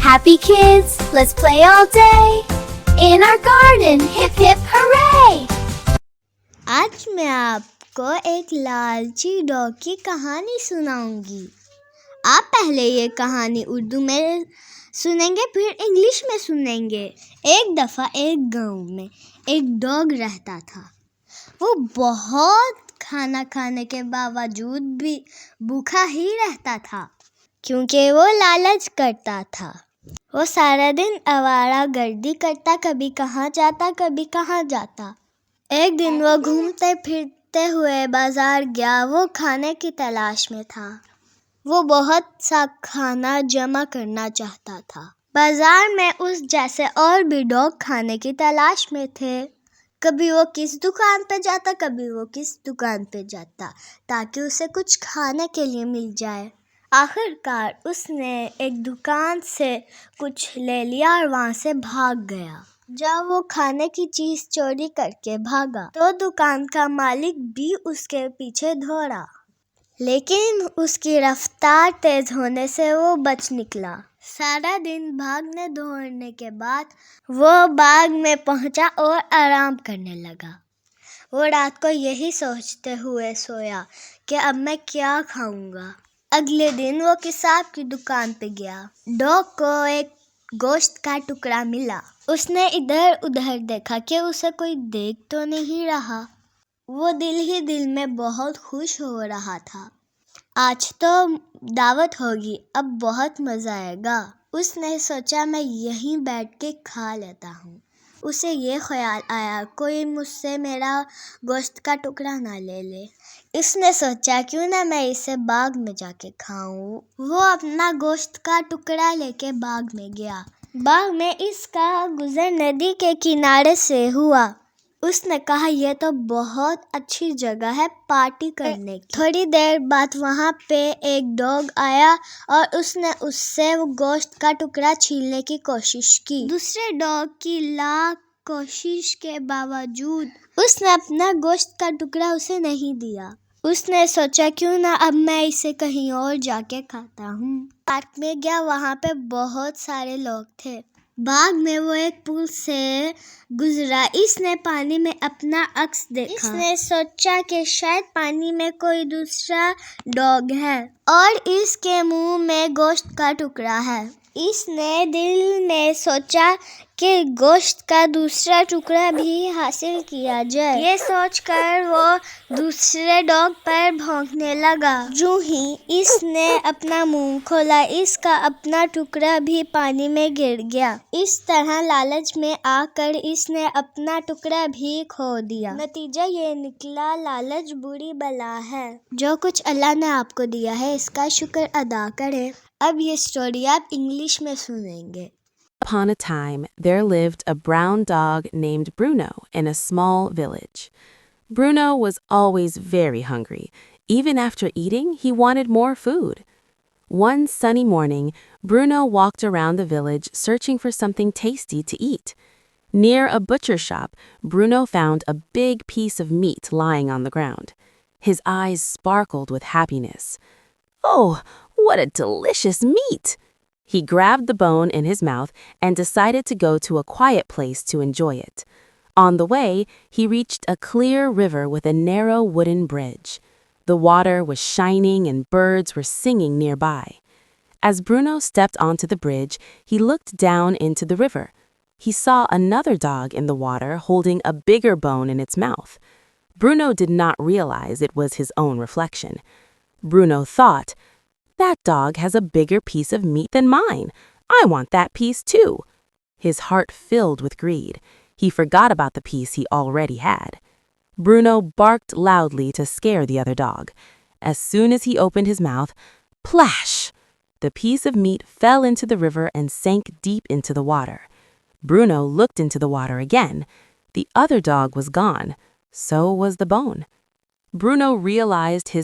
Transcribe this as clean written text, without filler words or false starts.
Happy kids, let's play all day in our garden. Hip hip hooray! आज मैं आपको एक लालची डॉग की कहानी सुनाऊंगी। आप पहले ये कहानी उर्दू में सुनेंगे, फिर इंग्लिश में सुनेंगे। एक दफ़ा एक गांव में एक डॉग रहता था। वो बहुत खाना खाने के बावजूद भी भूखा ही रहता था, क्योंकि वो लालच करता था। वो सारा दिन आवारा गर्दी करता, कभी कहाँ जाता कभी कहाँ जाता। एक दिन वो घूमते फिरते हुए बाजार गया। वो खाने की तलाश में था। वो बहुत सा खाना जमा करना चाहता था। बाजार में उस जैसे और भी डॉग खाने की तलाश में थे। कभी वो किस दुकान पे जाता, कभी वो किस दुकान पे जाता, ताकि उसे कुछ खाने के लिए मिल जाए। आखिरकार उसने एक दुकान से कुछ ले लिया और वहाँ से भाग गया। जब वो खाने की चीज़ चोरी करके भागा तो दुकान का मालिक भी उसके पीछे दौड़ा, लेकिन उसकी रफ्तार तेज होने से वो बच निकला। सारा दिन भागने दौड़ने के बाद वो बाग में पहुंचा और आराम करने लगा। वो रात को यही सोचते हुए सोया कि अब मैं क्या खाऊंगा। अगले दिन वो किताब की दुकान पे गया। डॉग को एक गोश्त का टुकड़ा मिला। उसने इधर उधर देखा कि उसे कोई देख तो नहीं रहा। वो दिल ही दिल में बहुत खुश हो रहा था। आज तो दावत होगी, अब बहुत मज़ा आएगा। उसने सोचा मैं यहीं बैठ के खा लेता हूँ। उसे ये ख्याल आया कोई मुझसे मेरा गोश्त का टुकड़ा ना ले ले। इसने सोचा क्यों ना मैं इसे बाग में जाके खाऊं। वो अपना गोश्त का टुकड़ा लेके बाग में गया। बाग में इसका गुजर नदी के किनारे से हुआ। उसने कहा यह तो बहुत अच्छी जगह है पार्टी करने की। थोड़ी देर बाद वहाँ पे एक डॉग आया और उसने उससे वो गोश्त का टुकड़ा छीनने की कोशिश की। दूसरे डॉग की लाख कोशिश के बावजूद उसने अपना गोश्त का टुकड़ा उसे नहीं दिया। उसने सोचा क्यों ना अब मैं इसे कहीं और जाके खाता हूँ। पार्क में गया, वहाँ पे बहुत सारे लोग थे। बाग में वो एक पुल से गुजरा। इसने पानी में अपना अक्स देखा। इसने सोचा कि शायद पानी में कोई दूसरा डॉग है और इसके मुंह में गोश्त का टुकड़ा है। इसने दिल में सोचा कि गोश्त का दूसरा टुकड़ा भी हासिल किया जाए। ये सोचकर वो दूसरे डॉग पर भौंकने लगा। यूं ही इसने अपना मुंह खोला, इसका अपना टुकड़ा भी पानी में गिर गया। इस तरह लालच में आकर इसने अपना टुकड़ा भी खो दिया। नतीजा ये निकला, लालच बुरी बला है। जो कुछ अल्लाह ने आपको दिया है इसका शुक्र अदा करें। अब ये स्टोरी आप इंग्लिश में सुनेंगे। Upon a time, there lived a brown dog named Bruno in a small village. Bruno was always very hungry. Even after eating, he wanted more food. One sunny morning, Bruno walked around the village searching for something tasty to eat. Near a butcher shop, Bruno found a big piece of meat lying on the ground. His eyes sparkled with happiness. "Oh, what a delicious meat!" He grabbed the bone in his mouth and decided to go to a quiet place to enjoy it. On the way, he reached a clear river with a narrow wooden bridge. The water was shining and birds were singing nearby. As Bruno stepped onto the bridge, he looked down into the river. He saw another dog in the water holding a bigger bone in its mouth. Bruno did not realize it was his own reflection. Bruno thought, "That dog has a bigger piece of meat than mine. I want that piece too." His heart filled with greed. He forgot about the piece he already had. Bruno barked loudly to scare the other dog. As soon as he opened his mouth, plash! The piece of meat fell into the river and sank deep into the water. Bruno looked into the water again. The other dog was gone. So was the bone. Bruno realized his